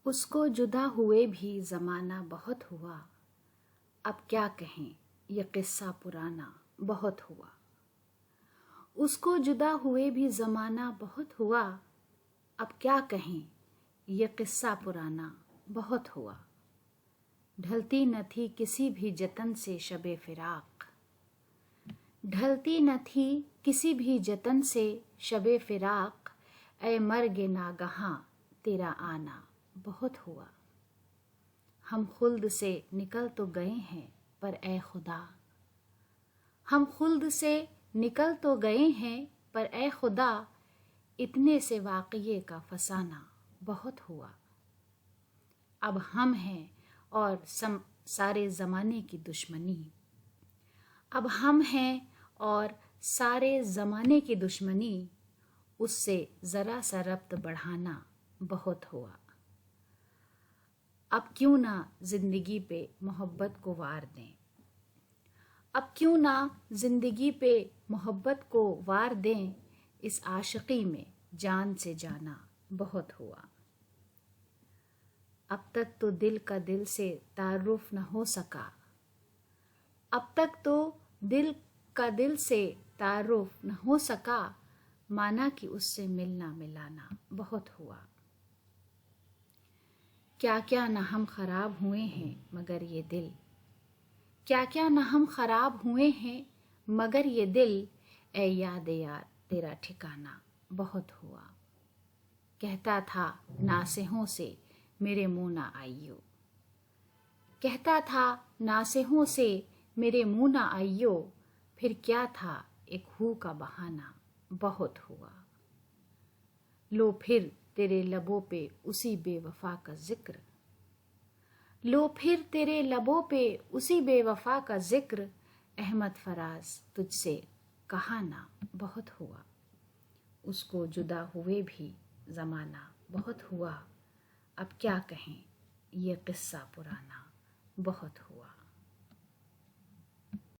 اس کو جدا ہوئے بھی زمانہ بہت ہوا، اب کیا کہیں یہ قصہ پرانا بہت ہوا۔ اس کو جدا ہوئے بھی زمانہ بہت ہوا، اب کیا کہیں یہ قصہ پرانا بہت ہوا۔ ڈھلتی نہ تھی کسی بھی جتن سے شب فراق، ڈھلتی نہ تھی کسی بھی جتن سے شب فراق، اے مرگ ناگہاں تیرا آنا بہت ہوا۔ ہم خلد سے نکل تو گئے ہیں پر اے خدا، ہم خلد سے نکل تو گئے ہیں پر اے خدا، اتنے سے واقعے کا فسانہ بہت ہوا۔ اب ہم ہیں اور سارے زمانے کی دشمنی، اب ہم ہیں اور سارے زمانے کی دشمنی، اس سے ذرا سا ربط بڑھانا بہت ہوا۔ اب کیوں نہ زندگی پہ محبت کو وار دیں، اب کیوں نہ زندگی پہ محبت کو وار دیں، اس عاشقی میں جان سے جانا بہت ہوا۔ اب تک تو دل کا دل سے تعارف نہ ہو سکا، اب تک تو دل کا دل سے تعارف نہ ہو سکا، مانا کہ اس سے ملنا ملانا بہت ہوا۔ کیا کیا نہ ہم خراب ہوئے ہیں مگر یہ دل، کیا کیا نہ ہم خراب ہوئے ہیں مگر یہ دل، اے یاد یار تیرا ٹھکانہ بہت ہوا۔ کہتا تھا ناصحوں سے میرے منہ نہ آئیو، کہتا تھا ناصحوں سے میرے منہ نہ آئیو، پھر کیا تھا ایک ہو کا بہانہ بہت ہوا۔ لو پھر تیرے لبوں پہ اسی بے وفا کا ذکر، لو پھر تیرے لبوں پہ اسی بے وفا کا ذکر، احمد فراز تجھ سے کہا نہ بہت ہوا۔ اس کو جدا ہوئے بھی زمانہ بہت ہوا، اب کیا کہیں یہ قصہ پرانا بہت ہوا۔